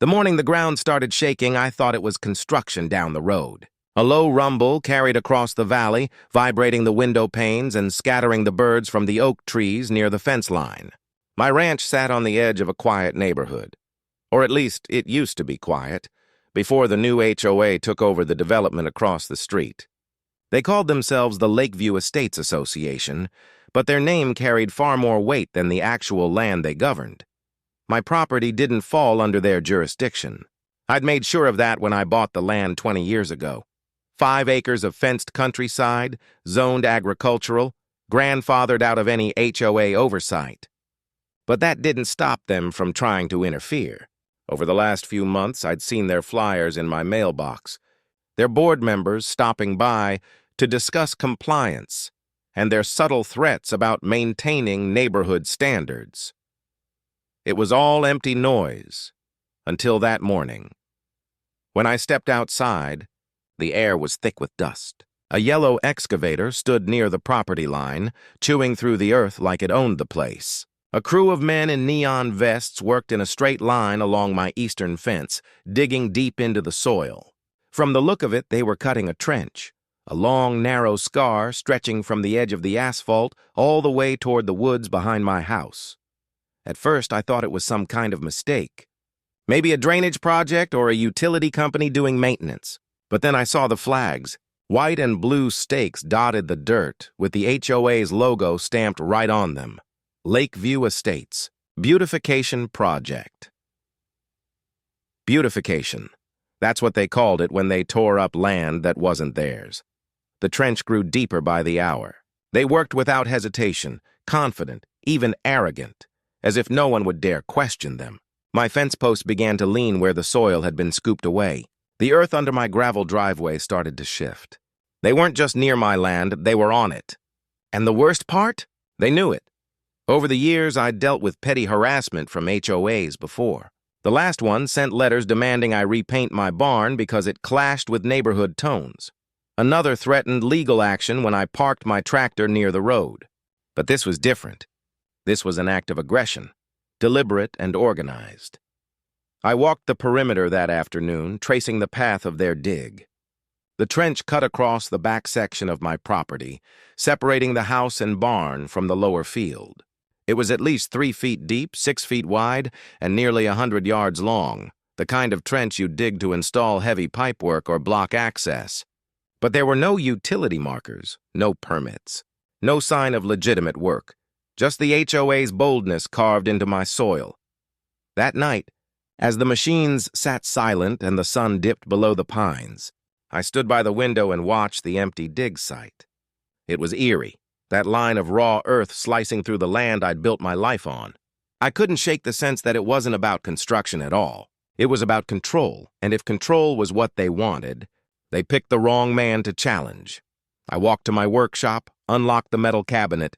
The morning the ground started shaking, I thought it was construction down the road. A low rumble carried across the valley, vibrating the window panes and scattering the birds from the oak trees near the fence line. My ranch sat on the edge of a quiet neighborhood. Or at least, it used to be quiet, before the new HOA took over the development across the street. They called themselves the Lakeview Estates Association, but their name carried far more weight than the actual land they governed. My property didn't fall under their jurisdiction. I'd made sure of that when I bought the land 20 years ago. 5 acres of fenced countryside, zoned agricultural, grandfathered out of any HOA oversight. But that didn't stop them from trying to interfere. Over the last few months, I'd seen their flyers in my mailbox, their board members stopping by to discuss compliance, and their subtle threats about maintaining neighborhood standards. It was all empty noise, until that morning. When I stepped outside, the air was thick with dust. A yellow excavator stood near the property line, chewing through the earth like it owned the place. A crew of men in neon vests worked in a straight line along my eastern fence, digging deep into the soil. From the look of it, they were cutting a trench, a long, narrow scar stretching from the edge of the asphalt all the way toward the woods behind my house. At first, I thought it was some kind of mistake. Maybe a drainage project or a utility company doing maintenance. But then I saw the flags. White and blue stakes dotted the dirt, with the HOA's logo stamped right on them. Lakeview Estates, Beautification Project. Beautification. That's what they called it when they tore up land that wasn't theirs. The trench grew deeper by the hour. They worked without hesitation, confident, even arrogant, as if no one would dare question them. My fence post began to lean where the soil had been scooped away. The earth under my gravel driveway started to shift. They weren't just near my land, they were on it. And the worst part? They knew it. Over the years, I'd dealt with petty harassment from HOAs before. The last one sent letters demanding I repaint my barn because it clashed with neighborhood tones. Another threatened legal action when I parked my tractor near the road. But this was different. This was an act of aggression, deliberate and organized. I walked the perimeter that afternoon, tracing the path of their dig. The trench cut across the back section of my property, separating the house and barn from the lower field. It was at least 3 feet deep, 6 feet wide, and nearly 100 yards long, the kind of trench you dig to install heavy pipework or block access. But there were no utility markers, no permits, no sign of legitimate work. Just the HOA's boldness carved into my soil. That night, as the machines sat silent and the sun dipped below the pines, I stood by the window and watched the empty dig site. It was eerie, that line of raw earth slicing through the land I'd built my life on. I couldn't shake the sense that it wasn't about construction at all. It was about control, and if control was what they wanted, they picked the wrong man to challenge. I walked to my workshop, unlocked the metal cabinet,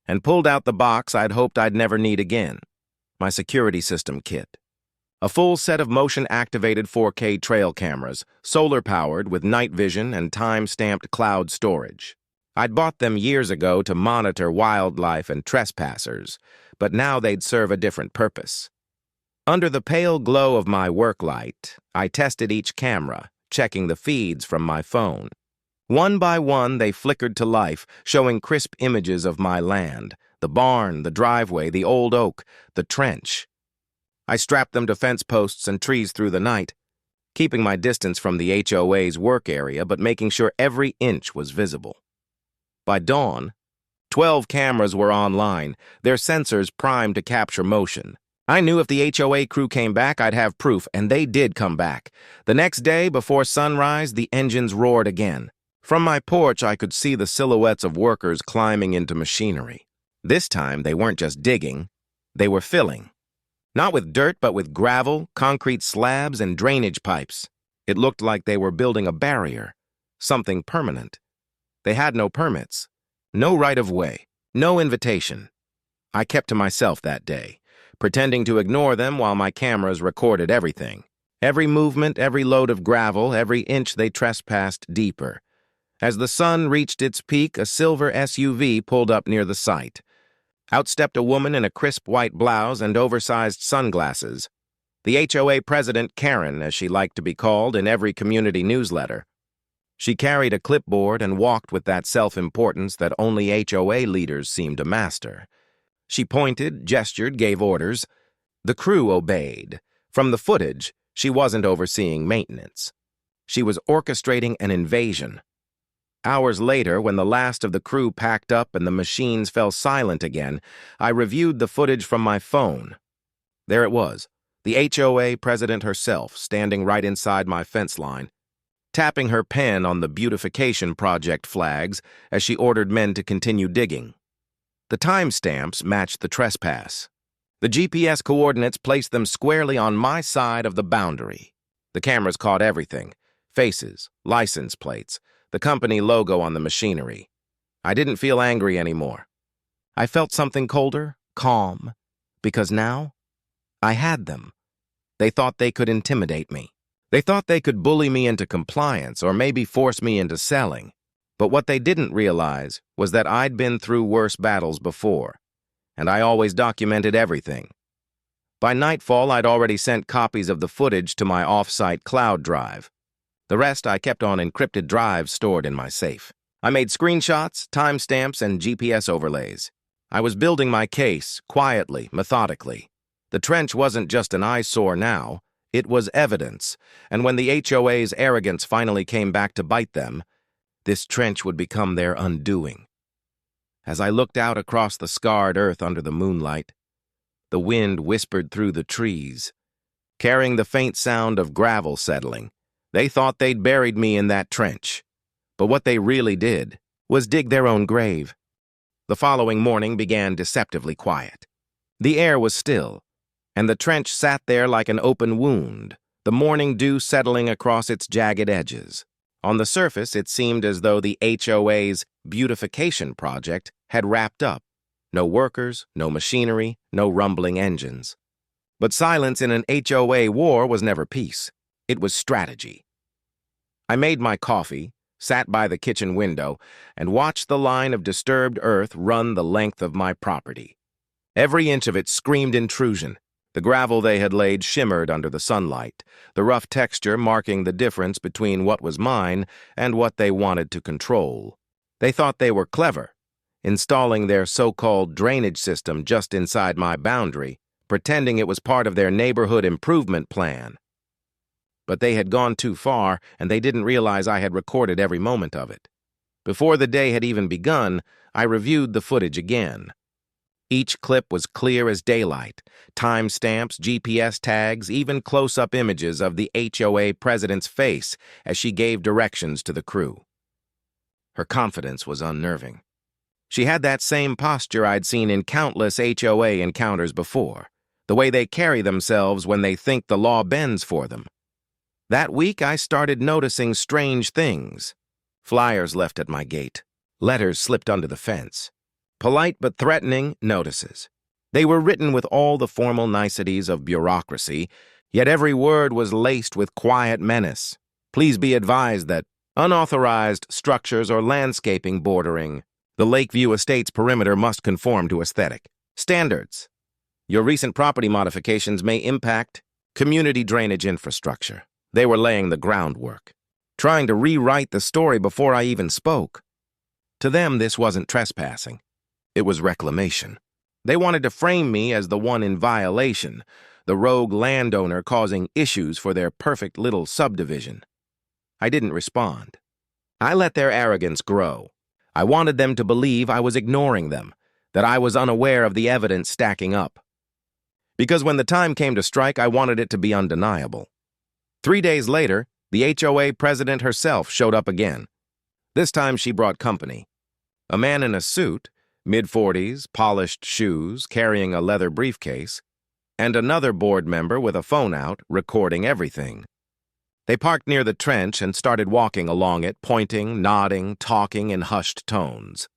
and pulled out the box I'd hoped I'd never need again, my security system kit. A full set of motion-activated 4K trail cameras, solar-powered with night vision and time-stamped cloud storage. I'd bought them years ago to monitor wildlife and trespassers, but now they'd serve a different purpose. Under the pale glow of my work light, I tested each camera, checking the feeds from my phone. One by one, they flickered to life, showing crisp images of my land, the barn, the driveway, the old oak, the trench. I strapped them to fence posts and trees through the night, keeping my distance from the HOA's work area but making sure every inch was visible. By dawn, 12 cameras were online, their sensors primed to capture motion. I knew if the HOA crew came back, I'd have proof, and they did come back. The next day, before sunrise, the engines roared again. From my porch, I could see the silhouettes of workers climbing into machinery. This time, they weren't just digging, they were filling. Not with dirt, but with gravel, concrete slabs, and drainage pipes. It looked like they were building a barrier, something permanent. They had no permits, no right-of-way, no invitation. I kept to myself that day, pretending to ignore them while my cameras recorded everything. Every movement, every load of gravel, every inch they trespassed deeper. As the sun reached its peak, a silver SUV pulled up near the site. Out stepped a woman in a crisp white blouse and oversized sunglasses. The HOA president, Karen, as she liked to be called in every community newsletter. She carried a clipboard and walked with that self-importance that only HOA leaders seem to master. She pointed, gestured, gave orders. The crew obeyed. From the footage, she wasn't overseeing maintenance. She was orchestrating an invasion. Hours later, when the last of the crew packed up and the machines fell silent again, I reviewed the footage from my phone. There it was, the HOA president herself, standing right inside my fence line, tapping her pen on the beautification project flags as she ordered men to continue digging. The timestamps matched the trespass. The GPS coordinates placed them squarely on my side of the boundary. The cameras caught everything: faces, license plates, the company logo on the machinery. I didn't feel angry anymore. I felt something colder, calm, because now I had them. They thought they could intimidate me. They thought they could bully me into compliance or maybe force me into selling. But what they didn't realize was that I'd been through worse battles before, and I always documented everything. By nightfall, I'd already sent copies of the footage to my off-site cloud drive. The rest I kept on encrypted drives stored in my safe. I made screenshots, timestamps, and GPS overlays. I was building my case, quietly, methodically. The trench wasn't just an eyesore now. It was evidence, and when the HOA's arrogance finally came back to bite them, this trench would become their undoing. As I looked out across the scarred earth under the moonlight, the wind whispered through the trees, carrying the faint sound of gravel settling. They thought they'd buried me in that trench, but what they really did was dig their own grave. The following morning began deceptively quiet. The air was still, and the trench sat there like an open wound, the morning dew settling across its jagged edges. On the surface, it seemed as though the HOA's beautification project had wrapped up. No workers, no machinery, no rumbling engines. But silence in an HOA war was never peace. It was strategy. I made my coffee, sat by the kitchen window, and watched the line of disturbed earth run the length of my property. Every inch of it screamed intrusion. The gravel they had laid shimmered under the sunlight, the rough texture marking the difference between what was mine and what they wanted to control. They thought they were clever, installing their so-called drainage system just inside my boundary, pretending it was part of their neighborhood improvement plan. But they had gone too far, and they didn't realize I had recorded every moment of it. Before the day had even begun, I reviewed the footage again. Each clip was clear as daylight, timestamps, GPS tags, even close-up images of the HOA president's face as she gave directions to the crew. Her confidence was unnerving. She had that same posture I'd seen in countless HOA encounters before, the way they carry themselves when they think the law bends for them. That week, I started noticing strange things. Flyers left at my gate, letters slipped under the fence. Polite but threatening notices. They were written with all the formal niceties of bureaucracy, yet every word was laced with quiet menace. Please be advised that unauthorized structures or landscaping bordering the Lakeview Estates perimeter must conform to aesthetic standards. Your recent property modifications may impact community drainage infrastructure. They were laying the groundwork, trying to rewrite the story before I even spoke. To them, this wasn't trespassing. It was reclamation. They wanted to frame me as the one in violation, the rogue landowner causing issues for their perfect little subdivision. I didn't respond. I let their arrogance grow. I wanted them to believe I was ignoring them, that I was unaware of the evidence stacking up. Because when the time came to strike, I wanted it to be undeniable. 3 days later, the HOA president herself showed up again. This time she brought company. A man in a suit, mid-40s, polished shoes, carrying a leather briefcase, and another board member with a phone out, recording everything. They parked near the trench and started walking along it, pointing, nodding, talking in hushed tones.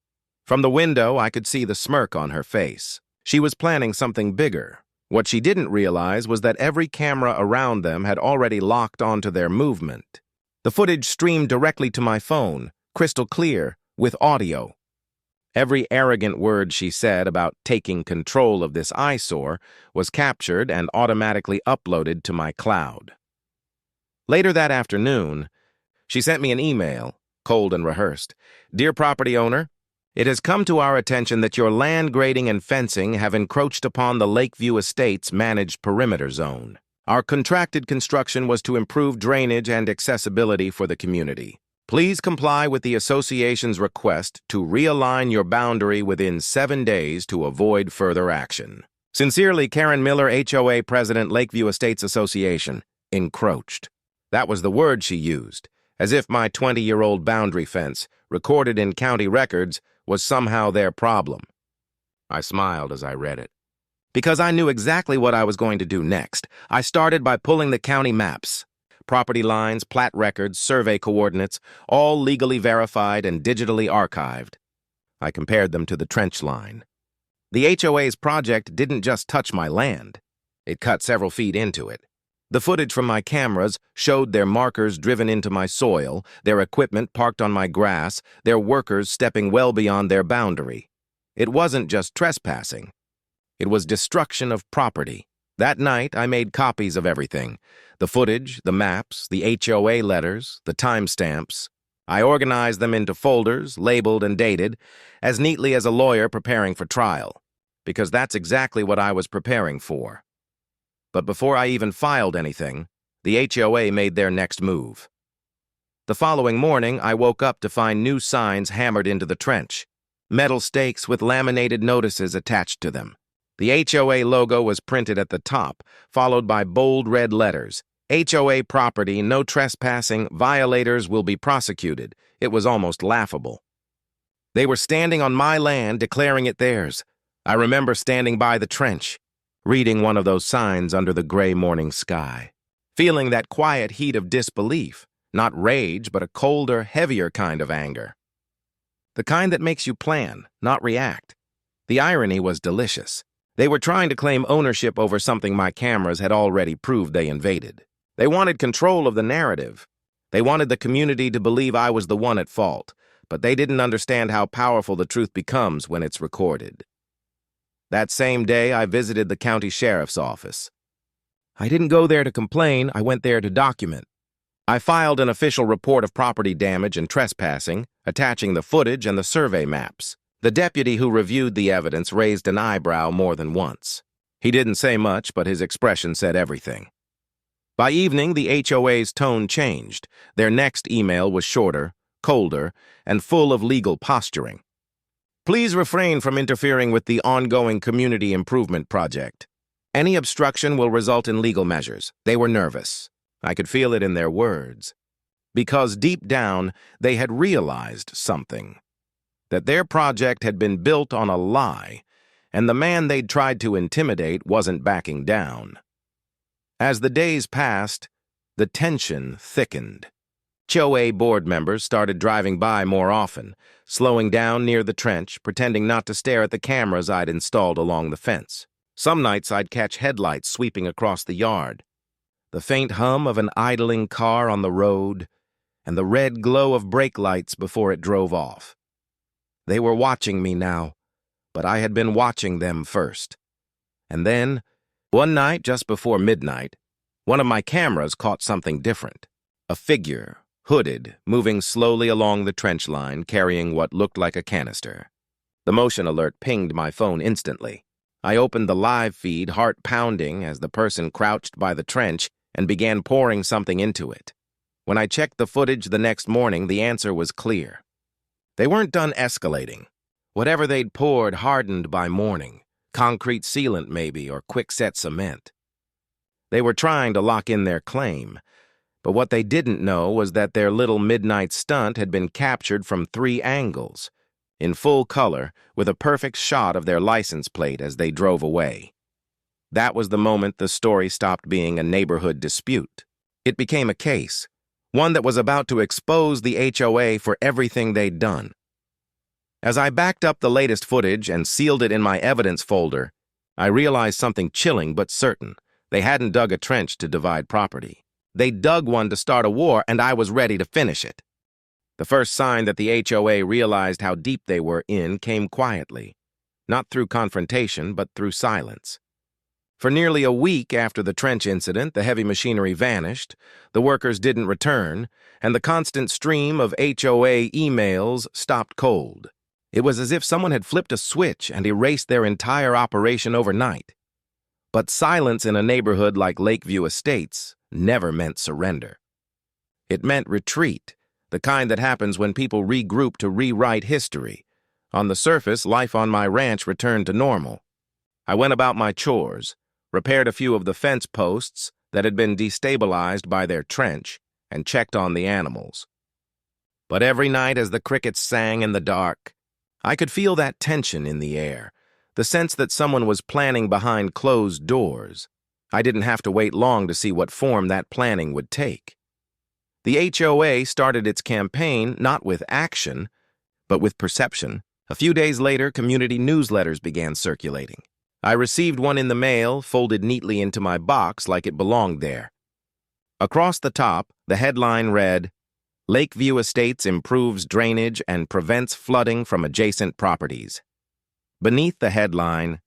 From the window, I could see the smirk on her face. She was planning something bigger. What she didn't realize was that every camera around them had already locked onto their movement. The footage streamed directly to my phone, crystal clear, with audio. Every arrogant word she said about taking control of this eyesore was captured and automatically uploaded to my cloud. Later that afternoon, she sent me an email, cold and rehearsed. "Dear property owner, it has come to our attention that your land grading and fencing have encroached upon the Lakeview Estates managed perimeter zone. Our contracted construction was to improve drainage and accessibility for the community. Please comply with the association's request to realign your boundary within 7 days to avoid further action. Sincerely, Karen Miller, HOA President, Lakeview Estates Association." Encroached. That was the word she used, as if my 20-year-old boundary fence, recorded in county records, was somehow their problem. I smiled as I read it. Because I knew exactly what I was going to do next, I started by pulling the county maps. Property lines, plat records, survey coordinates, all legally verified and digitally archived. I compared them to the trench line. The HOA's project didn't just touch my land. It cut several feet into it. The footage from my cameras showed their markers driven into my soil, their equipment parked on my grass, their workers stepping well beyond their boundary. It wasn't just trespassing. It was destruction of property. That night, I made copies of everything. The footage, the maps, the HOA letters, the timestamps. I organized them into folders, labeled and dated, as neatly as a lawyer preparing for trial, because that's exactly what I was preparing for. But before I even filed anything, the HOA made their next move. The following morning, I woke up to find new signs hammered into the trench, metal stakes with laminated notices attached to them. The HOA logo was printed at the top, followed by bold red letters. "HOA property, no trespassing, violators will be prosecuted." It was almost laughable. They were standing on my land, declaring it theirs. I remember standing by the trench, reading one of those signs under the gray morning sky, feeling that quiet heat of disbelief, not rage, but a colder, heavier kind of anger. The kind that makes you plan, not react. The irony was delicious. They were trying to claim ownership over something my cameras had already proved they invaded. They wanted control of the narrative. They wanted the community to believe I was the one at fault, but they didn't understand how powerful the truth becomes when it's recorded. That same day, I visited the county sheriff's office. I didn't go there to complain, I went there to document. I filed an official report of property damage and trespassing, attaching the footage and the survey maps. The deputy who reviewed the evidence raised an eyebrow more than once. He didn't say much, but his expression said everything. By evening, the HOA's tone changed. Their next email was shorter, colder, and full of legal posturing. "Please refrain from interfering with the ongoing community improvement project. Any obstruction will result in legal measures." They were nervous. I could feel it in their words. Because deep down, they had realized something. That their project had been built on a lie, and the man they'd tried to intimidate wasn't backing down. As the days passed, the tension thickened. HOA board members started driving by more often, slowing down near the trench, pretending not to stare at the cameras I'd installed along the fence. Some nights I'd catch headlights sweeping across the yard, the faint hum of an idling car on the road, and the red glow of brake lights before it drove off. They were watching me now, but I had been watching them first. And then, one night just before midnight, one of my cameras caught something different. A figure, hooded, moving slowly along the trench line, carrying what looked like a canister. The motion alert pinged my phone instantly. I opened the live feed, heart pounding, as the person crouched by the trench and began pouring something into it. When I checked the footage the next morning, the answer was clear. They weren't done escalating. Whatever they'd poured hardened by morning. Concrete sealant, maybe, or quick-set cement. They were trying to lock in their claim, but what they didn't know was that their little midnight stunt had been captured from 3 angles, in full color, with a perfect shot of their license plate as they drove away. That was the moment the story stopped being a neighborhood dispute. It became a case, one that was about to expose the HOA for everything they'd done. As I backed up the latest footage and sealed it in my evidence folder, I realized something chilling but certain. They hadn't dug a trench to divide property. They dug one to start a war, and I was ready to finish it. The first sign that the HOA realized how deep they were in came quietly, not through confrontation, but through silence. For nearly a week after the trench incident, the heavy machinery vanished, the workers didn't return, and the constant stream of HOA emails stopped cold. It was as if someone had flipped a switch and erased their entire operation overnight. But silence in a neighborhood like Lakeview Estates never meant surrender. It meant retreat, the kind that happens when people regroup to rewrite history. On the surface, life on my ranch returned to normal. I went about my chores, repaired a few of the fence posts that had been destabilized by their trench, and checked on the animals. But every night as the crickets sang in the dark, I could feel that tension in the air, the sense that someone was planning behind closed doors. I didn't have to wait long to see what form that planning would take. The HOA started its campaign not with action, but with perception. A few days later, community newsletters began circulating. I received one in the mail, folded neatly into my box like it belonged there. Across the top, the headline read, "Lakeview Estates improves drainage and prevents flooding from adjacent properties." Beneath the headline,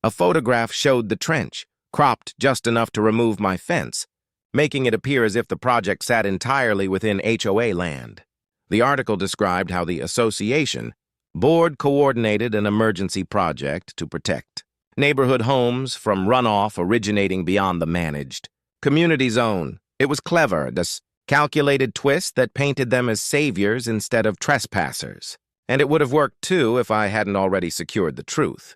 a photograph showed the trench, cropped just enough to remove my fence, making it appear as if the project sat entirely within HOA land. The article described how the association board coordinated an emergency project to protect neighborhood homes from runoff originating beyond the managed community zone. It was clever, this calculated twist that painted them as saviors instead of trespassers. And it would have worked too if I hadn't already secured the truth.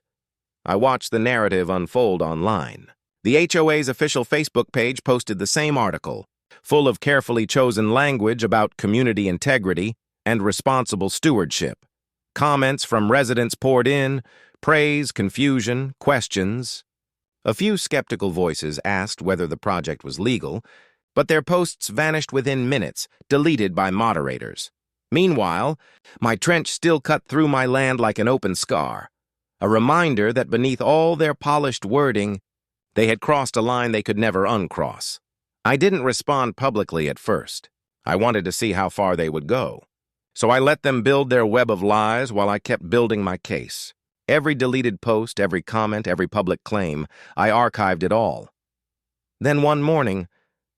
I watched the narrative unfold online. The HOA's official Facebook page posted the same article, full of carefully chosen language about community integrity and responsible stewardship. Comments from residents poured in, praise, confusion, questions. A few skeptical voices asked whether the project was legal, but their posts vanished within minutes, deleted by moderators. Meanwhile, my trench still cut through my land like an open scar, a reminder that beneath all their polished wording, they had crossed a line they could never uncross. I didn't respond publicly at first. I wanted to see how far they would go. So I let them build their web of lies while I kept building my case. Every deleted post, every comment, every public claim, I archived it all. Then one morning,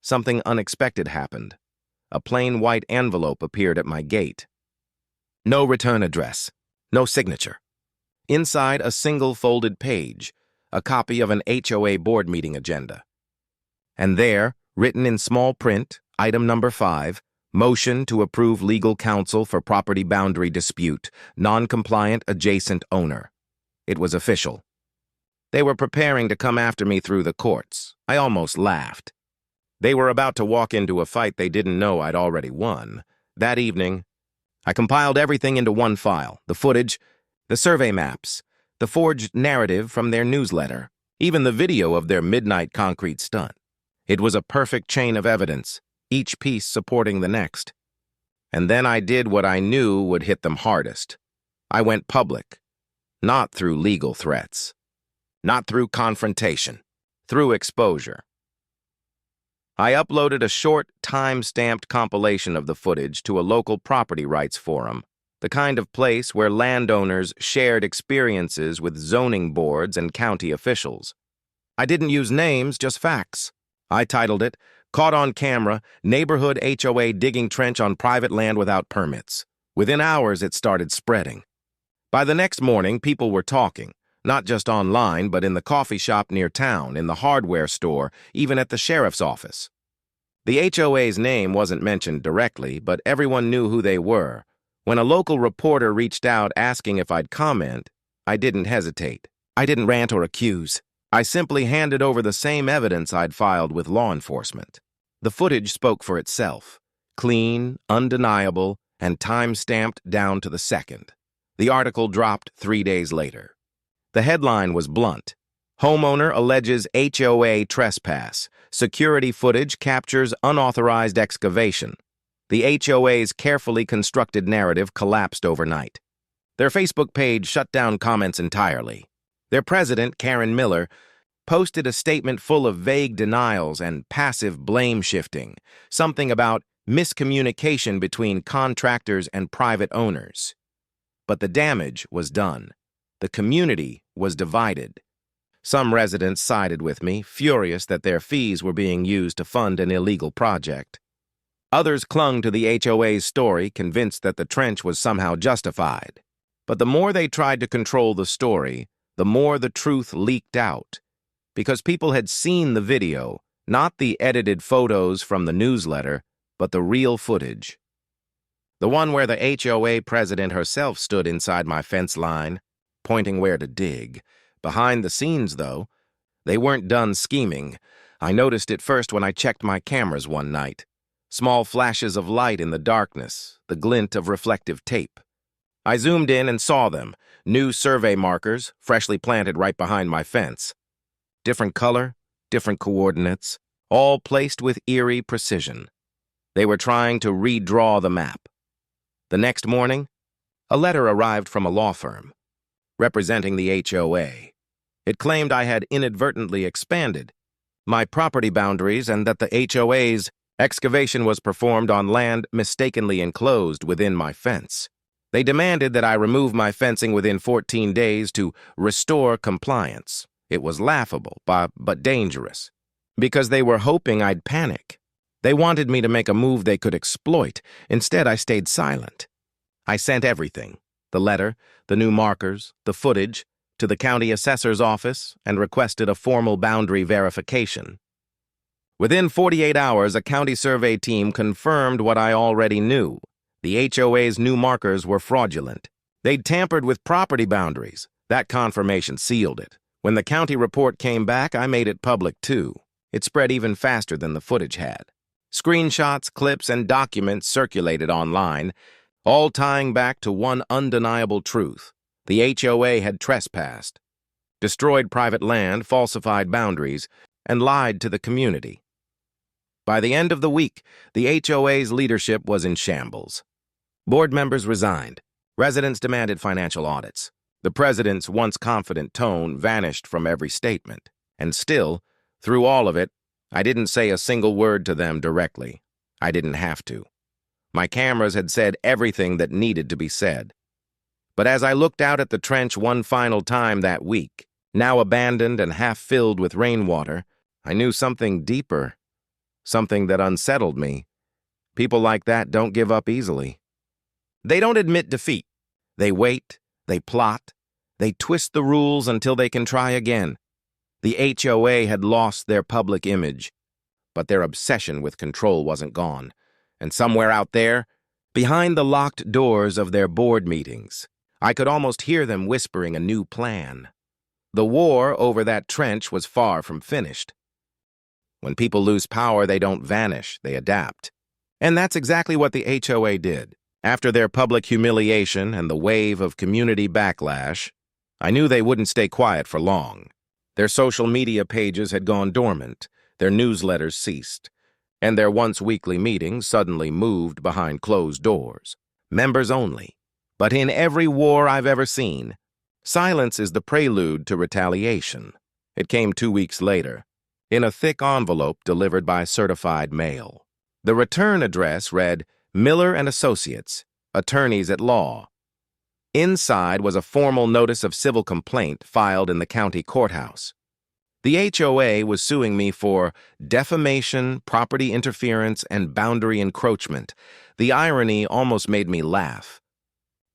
something unexpected happened. A plain white envelope appeared at my gate. No return address, no signature. Inside, a single folded page, a copy of an HOA board meeting agenda. And there, written in small print, item number 5, motion to approve legal counsel for property boundary dispute, non-compliant adjacent owner. It was official. They were preparing to come after me through the courts. I almost laughed. They were about to walk into a fight they didn't know I'd already won. That evening, I compiled everything into one file, the footage, the survey maps, the forged narrative from their newsletter, even the video of their midnight concrete stunt. It was a perfect chain of evidence, each piece supporting the next. And then I did what I knew would hit them hardest. I went public, not through legal threats, not through confrontation, through exposure. I uploaded a short, time-stamped compilation of the footage to a local property rights forum, the kind of place where landowners shared experiences with zoning boards and county officials. I didn't use names, just facts. I titled it, "Caught on Camera, Neighborhood HOA Digging Trench on Private Land Without Permits." Within hours, it started spreading. By the next morning, people were talking, not just online, but in the coffee shop near town, in the hardware store, even at the sheriff's office. The HOA's name wasn't mentioned directly, but everyone knew who they were. When a local reporter reached out asking if I'd comment, I didn't hesitate. I didn't rant or accuse. I simply handed over the same evidence I'd filed with law enforcement. The footage spoke for itself. Clean, undeniable, and time-stamped down to the second. The article dropped 3 days later. The headline was blunt. Homeowner alleges HOA trespass. Security footage captures unauthorized excavation. The HOA's carefully constructed narrative collapsed overnight. Their Facebook page shut down comments entirely. Their president, Karen Miller, posted a statement full of vague denials and passive blame-shifting, something about miscommunication between contractors and private owners. But the damage was done. The community was divided. Some residents sided with me, furious that their fees were being used to fund an illegal project. Others clung to the HOA's story, convinced that the trench was somehow justified. But the more they tried to control the story, the more the truth leaked out. Because people had seen the video, not the edited photos from the newsletter, but the real footage. The one where the HOA president herself stood inside my fence line, pointing where to dig. Behind the scenes, though, they weren't done scheming. I noticed it first when I checked my cameras one night. Small flashes of light in the darkness, the glint of reflective tape. I zoomed in and saw them, new survey markers, freshly planted right behind my fence. Different color, different coordinates, all placed with eerie precision. They were trying to redraw the map. The next morning, a letter arrived from a law firm, representing the HOA. It claimed I had inadvertently expanded my property boundaries and that the HOA's excavation was performed on land mistakenly enclosed within my fence. They demanded that I remove my fencing within 14 days to restore compliance. It was laughable, but dangerous, because they were hoping I'd panic. They wanted me to make a move they could exploit. Instead, I stayed silent. I sent everything, the letter, the new markers, the footage, to the county assessor's office and requested a formal boundary verification. Within 48 hours, a county survey team confirmed what I already knew. The HOA's new markers were fraudulent. They'd tampered with property boundaries. That confirmation sealed it. When the county report came back, I made it public too. It spread even faster than the footage had. Screenshots, clips, and documents circulated online, all tying back to one undeniable truth. The HOA had trespassed, destroyed private land, falsified boundaries, and lied to the community. By the end of the week, the HOA's leadership was in shambles. Board members resigned. Residents demanded financial audits. The president's once confident tone vanished from every statement. And still, through all of it, I didn't say a single word to them directly. I didn't have to. My cameras had said everything that needed to be said. But as I looked out at the trench one final time that week, now abandoned and half-filled with rainwater, I knew something deeper, something that unsettled me. People like that don't give up easily. They don't admit defeat. They wait, they plot, they twist the rules until they can try again. The HOA had lost their public image, but their obsession with control wasn't gone. And somewhere out there, behind the locked doors of their board meetings, I could almost hear them whispering a new plan. The war over that trench was far from finished. When people lose power, they don't vanish, they adapt. And that's exactly what the HOA did. After their public humiliation and the wave of community backlash, I knew they wouldn't stay quiet for long. Their social media pages had gone dormant, their newsletters ceased, and their once weekly meetings suddenly moved behind closed doors. Members only. But in every war I've ever seen, silence is the prelude to retaliation. It came 2 weeks later, in a thick envelope delivered by certified mail. The return address read, Miller and Associates, Attorneys at Law. Inside was a formal notice of civil complaint filed in the county courthouse. The HOA was suing me for defamation, property interference, and boundary encroachment. The irony almost made me laugh.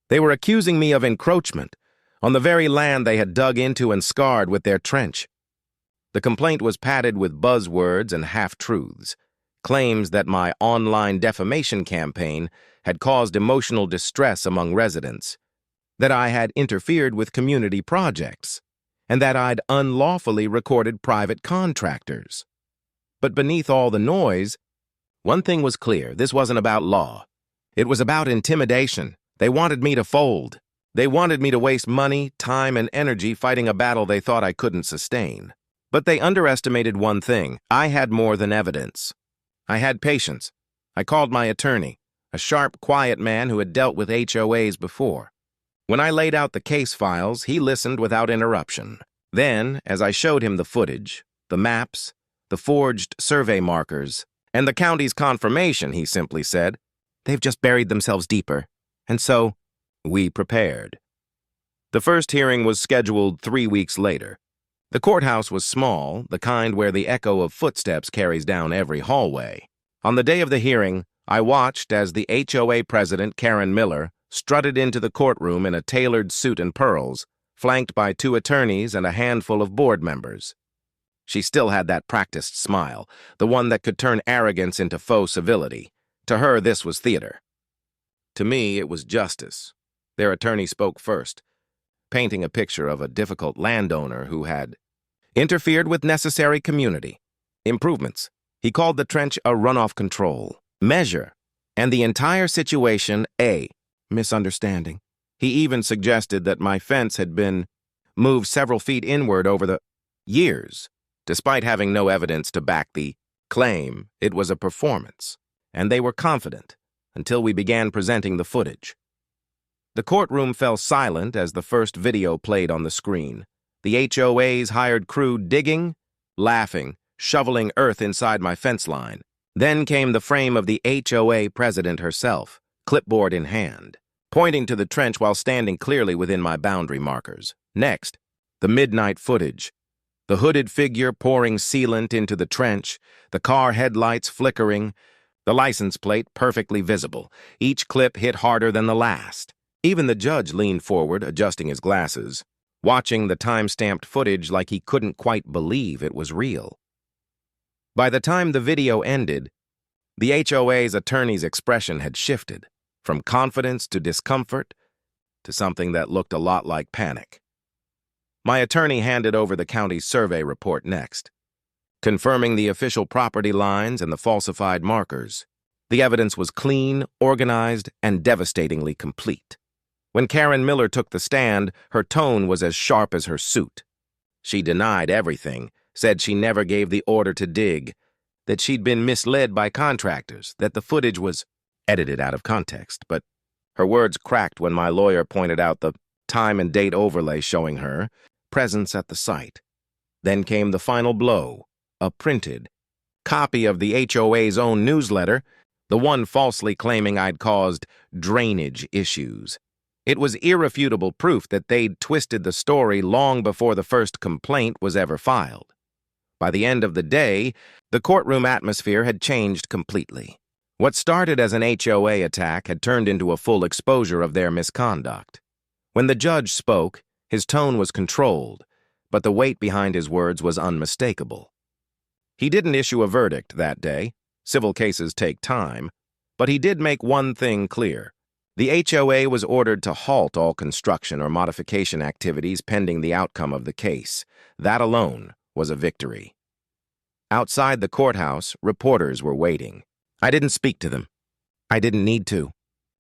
They were accusing me of encroachment on the very land they had dug into and scarred with their trench. The complaint was padded with buzzwords and half-truths, claims that my online defamation campaign had caused emotional distress among residents, that I had interfered with community projects, and that I'd unlawfully recorded private contractors. But beneath all the noise, one thing was clear: this wasn't about law. It was about intimidation. They wanted me to fold. They wanted me to waste money, time, and energy fighting a battle they thought I couldn't sustain. But they underestimated one thing: I had more than evidence. I had patience. I called my attorney, a sharp, quiet man who had dealt with HOAs before. When I laid out the case files, he listened without interruption. Then, as I showed him the footage, the maps, the forged survey markers, And the county's confirmation, he simply said, they've just buried themselves deeper. And so, we prepared. The first hearing was scheduled 3 weeks later. The courthouse was small, the kind where the echo of footsteps carries down every hallway. On the day of the hearing, I watched as the HOA president, Karen Miller, strutted into the courtroom in a tailored suit and pearls, flanked by 2 attorneys and a handful of board members. She still had that practiced smile, the one that could turn arrogance into faux civility. To her, this was theater. To me, it was justice. Their attorney spoke first, painting a picture of a difficult landowner who had interfered with necessary community improvements. He called the trench a runoff control measure, and the entire situation a misunderstanding. He even suggested that my fence had been moved several feet inward over the years. Despite having no evidence to back the claim, it was a performance, and they were confident until we began presenting the footage. The courtroom fell silent as the first video played on the screen. The HOA's hired crew digging, laughing, shoveling earth inside my fence line. Then came the frame of the HOA president herself, clipboard in hand, pointing to the trench while standing clearly within my boundary markers. Next, the midnight footage. The hooded figure pouring sealant into the trench, the car headlights flickering, the license plate perfectly visible. Each clip hit harder than the last. Even the judge leaned forward, adjusting his glasses, watching the time-stamped footage like he couldn't quite believe it was real. By the time the video ended, the HOA's attorney's expression had shifted from confidence to discomfort to something that looked a lot like panic. My attorney handed over the county's survey report next, confirming the official property lines and the falsified markers. The evidence was clean, organized, and devastatingly complete. When Karen Miller took the stand, her tone was as sharp as her suit. She denied everything, said she never gave the order to dig, that she'd been misled by contractors, that the footage was edited out of context, but her words cracked when my lawyer pointed out the time and date overlay showing her presence at the site. Then came the final blow, a printed copy of the HOA's own newsletter, the one falsely claiming I'd caused drainage issues. It was irrefutable proof that they'd twisted the story long before the first complaint was ever filed. By the end of the day, the courtroom atmosphere had changed completely. What started as an HOA attack had turned into a full exposure of their misconduct. When the judge spoke, his tone was controlled, but the weight behind his words was unmistakable. He didn't issue a verdict that day. Civil cases take time, but he did make one thing clear. The HOA was ordered to halt all construction or modification activities pending the outcome of the case. That alone was a victory. Outside the courthouse, reporters were waiting. I didn't speak to them. I didn't need to.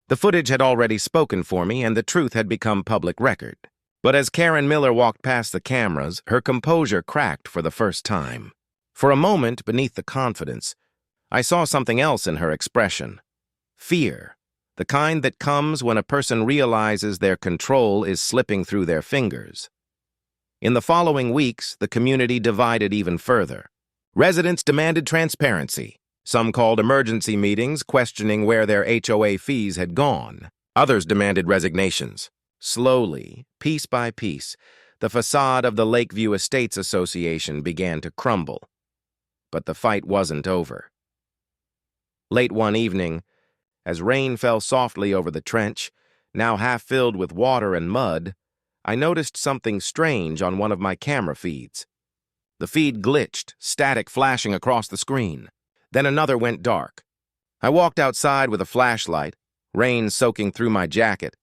The footage had already spoken for me, and the truth had become public record. But as Karen Miller walked past the cameras, her composure cracked for the first time. For a moment, beneath the confidence, I saw something else in her expression. Fear, the kind that comes when a person realizes their control is slipping through their fingers. In the following weeks, the community divided even further. Residents demanded transparency. Some called emergency meetings, questioning where their HOA fees had gone. Others demanded resignations. Slowly, piece by piece, the facade of the Lakeview Estates Association began to crumble. But the fight wasn't over. Late one evening, as rain fell softly over the trench, now half filled with water and mud, I noticed something strange on one of my camera feeds. The feed glitched, static flashing across the screen. Then another went dark. I walked outside with a flashlight, rain soaking through my jacket,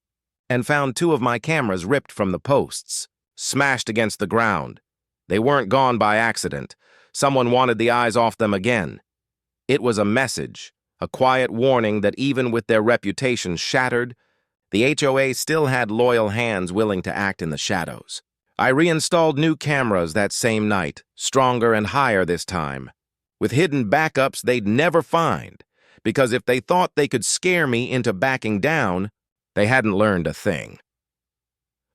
and found 2 of my cameras ripped from the posts, smashed against the ground. They weren't gone by accident. Someone wanted the eyes off them again. It was a message, a quiet warning that even with their reputation shattered, the HOA still had loyal hands willing to act in the shadows. I reinstalled new cameras that same night, stronger and higher this time, with hidden backups they'd never find, because if they thought they could scare me into backing down, they hadn't learned a thing.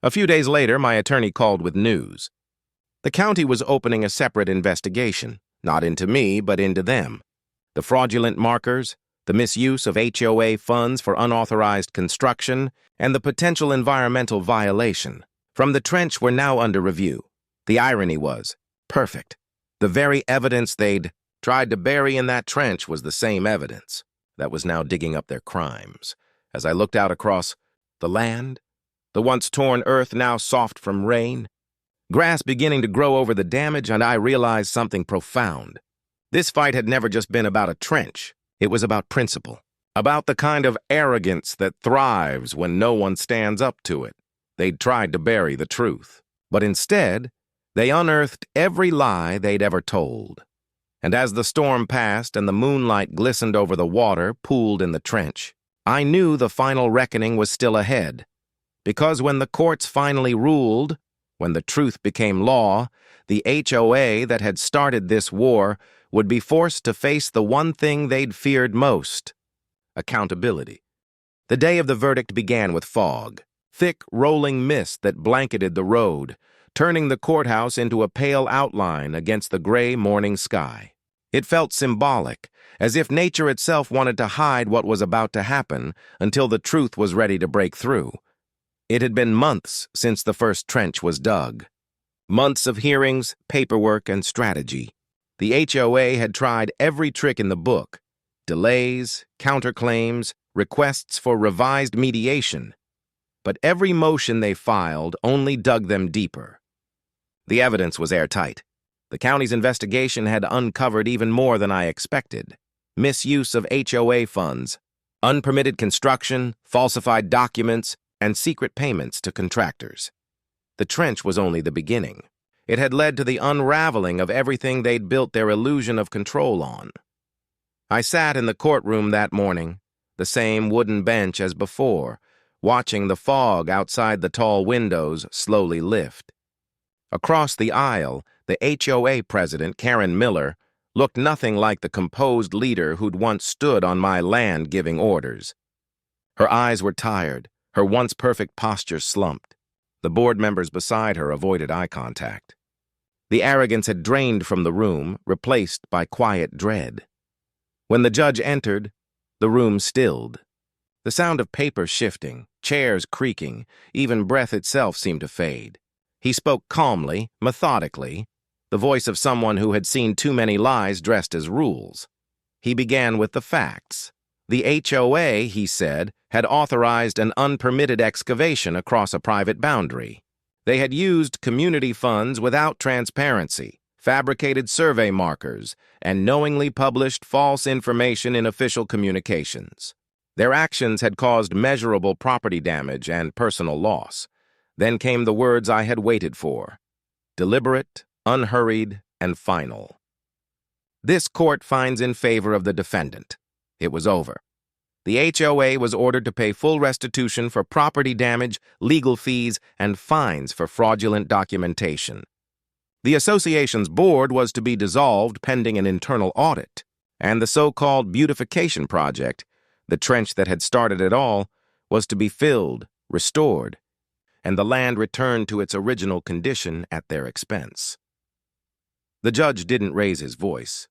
A few days later, my attorney called with news. The county was opening a separate investigation, not into me, but into them. The fraudulent markers, the misuse of HOA funds for unauthorized construction, and the potential environmental violation from the trench were now under review. The irony was perfect. The very evidence they'd tried to bury in that trench was the same evidence that was now digging up their crimes. As I looked out across the land, the once torn earth now soft from rain, grass beginning to grow over the damage, and I realized something profound. This fight had never just been about a trench. It was about principle, about the kind of arrogance that thrives when no one stands up to it. They'd tried to bury the truth, but instead, they unearthed every lie they'd ever told. And as the storm passed and the moonlight glistened over the water pooled in the trench, I knew the final reckoning was still ahead. Because when the courts finally ruled, when the truth became law, the HOA that had started this war would be forced to face the one thing they'd feared most: accountability. The day of the verdict began with fog, thick, rolling mist that blanketed the road, turning the courthouse into a pale outline against the gray morning sky. It felt symbolic, as if nature itself wanted to hide what was about to happen until the truth was ready to break through. It had been months since the first trench was dug. Months of hearings, paperwork, and strategy. The HOA had tried every trick in the book: delays, counterclaims, requests for revised mediation. But every motion they filed only dug them deeper. The evidence was airtight. The county's investigation had uncovered even more than I expected: misuse of HOA funds, unpermitted construction, falsified documents, and secret payments to contractors. The trench was only the beginning. It had led to the unraveling of everything they'd built their illusion of control on. I sat in the courtroom that morning, the same wooden bench as before, watching the fog outside the tall windows slowly lift. Across the aisle, the HOA president, Karen Miller, looked nothing like the composed leader who'd once stood on my land giving orders. Her eyes were tired, her once perfect posture slumped. The board members beside her avoided eye contact. The arrogance had drained from the room, replaced by quiet dread. When the judge entered, the room stilled. The sound of paper shifting, chairs creaking, even breath itself seemed to fade. He spoke calmly, methodically, the voice of someone who had seen too many lies dressed as rules. He began with the facts. The HOA, he said, had authorized an unpermitted excavation across a private boundary. They had used community funds without transparency, fabricated survey markers, and knowingly published false information in official communications. Their actions had caused measurable property damage and personal loss. Then came the words I had waited for: deliberate, unhurried, and final. This court finds in favor of the defendant. It was over. The HOA was ordered to pay full restitution for property damage, legal fees, and fines for fraudulent documentation. The association's board was to be dissolved pending an internal audit, and the so-called beautification project, the trench that had started it all, was to be filled, restored, and the land returned to its original condition at their expense. The judge didn't raise his voice,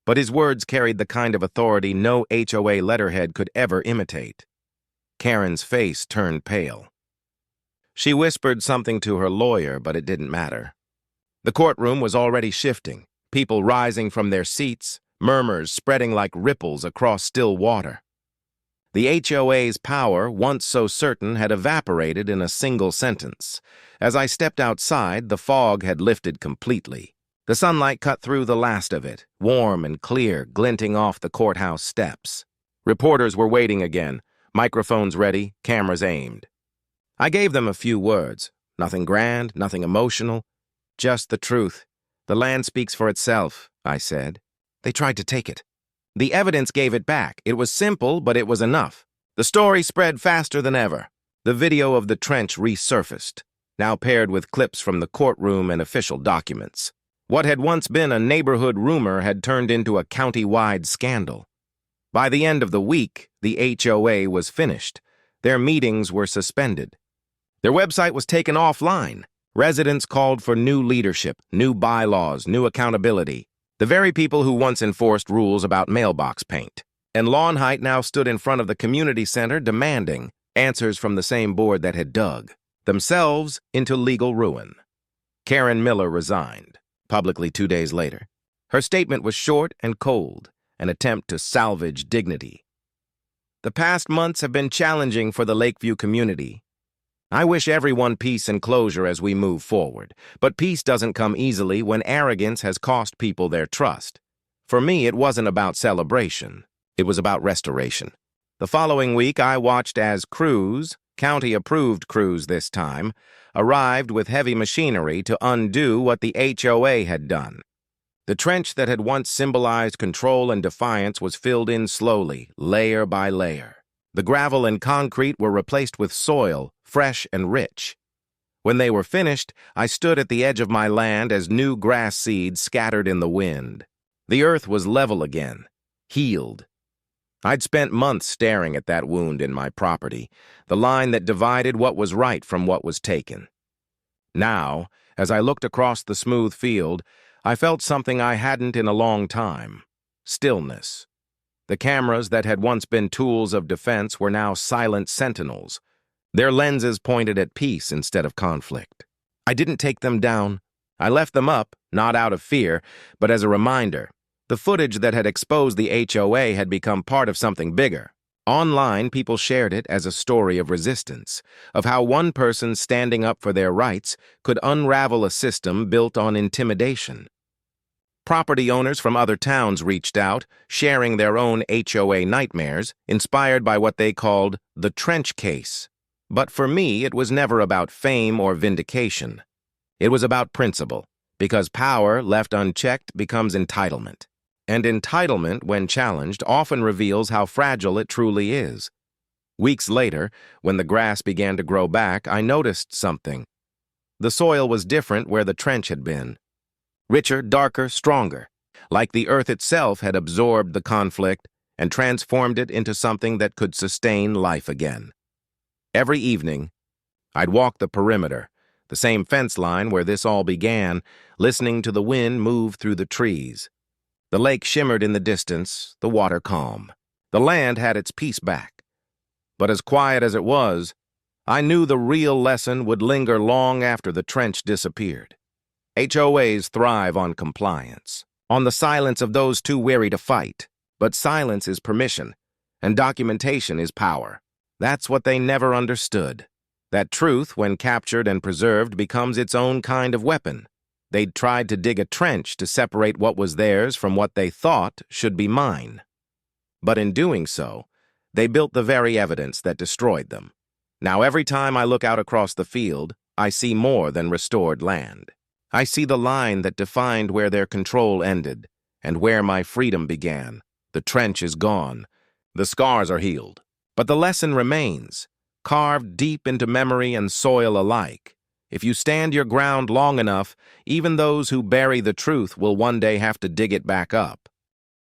but his words carried the kind of authority no HOA letterhead could ever imitate. Karen's face turned pale. She whispered something to her lawyer, but it didn't matter. The courtroom was already shifting, people rising from their seats, murmurs spreading like ripples across still water. The HOA's power, once so certain, had evaporated in a single sentence. As I stepped outside, the fog had lifted completely. The sunlight cut through the last of it, warm and clear, glinting off the courthouse steps. Reporters were waiting again, microphones ready, cameras aimed. I gave them a few words. Nothing grand, nothing emotional, just the truth. The land speaks for itself, I said. They tried to take it. The evidence gave it back. It was simple, but it was enough. The story spread faster than ever. The video of the trench resurfaced, now paired with clips from the courtroom and official documents. What had once been a neighborhood rumor had turned into a county-wide scandal. By the end of the week, the HOA was finished. Their meetings were suspended. Their website was taken offline. Residents called for new leadership, new bylaws, new accountability. The very people who once enforced rules about mailbox paint. And lawn height now stood in front of the community center demanding answers from the same board that had dug themselves into legal ruin. Karen Miller resigned, publicly 2 days later. Her statement was short and cold, an attempt to salvage dignity. The past months have been challenging for the Lakeview community. I wish everyone peace and closure as we move forward, but peace doesn't come easily when arrogance has cost people their trust. For me, it wasn't about celebration. It was about restoration. The following week, I watched as crews, county-approved crews this time, arrived with heavy machinery to undo what the HOA had done. The trench that had once symbolized control and defiance was filled in slowly, layer by layer. The gravel and concrete were replaced with soil, fresh and rich. When they were finished, I stood at the edge of my land as new grass seeds scattered in the wind. The earth was level again, healed. I'd spent months staring at that wound in my property, the line that divided what was right from what was taken. Now, as I looked across the smooth field, I felt something I hadn't in a long time: stillness. The cameras that had once been tools of defense were now silent sentinels, their lenses pointed at peace instead of conflict. I didn't take them down. I left them up, not out of fear, but as a reminder. The footage that had exposed the HOA had become part of something bigger. Online, people shared it as a story of resistance, of how one person standing up for their rights could unravel a system built on intimidation. Property owners from other towns reached out, sharing their own HOA nightmares, inspired by what they called the trench case. But for me, it was never about fame or vindication. It was about principle, because power left unchecked becomes entitlement. And entitlement, when challenged, often reveals how fragile it truly is. Weeks later, when the grass began to grow back, I noticed something. The soil was different where the trench had been. Richer, darker, stronger, like the earth itself had absorbed the conflict and transformed it into something that could sustain life again. Every evening, I'd walk the perimeter, the same fence line where this all began, listening to the wind move through the trees. The lake shimmered in the distance, the water calm. The land had its peace back. But as quiet as it was, I knew the real lesson would linger long after the trench disappeared. HOAs thrive on compliance, on the silence of those too weary to fight. But silence is permission, and documentation is power. That's what they never understood. That truth, when captured and preserved, becomes its own kind of weapon. They'd tried to dig a trench to separate what was theirs from what they thought should be mine. But in doing so, they built the very evidence that destroyed them. Now every time I look out across the field, I see more than restored land. I see the line that defined where their control ended and where my freedom began. The trench is gone. The scars are healed. But the lesson remains, carved deep into memory and soil alike. If you stand your ground long enough, even those who bury the truth will one day have to dig it back up.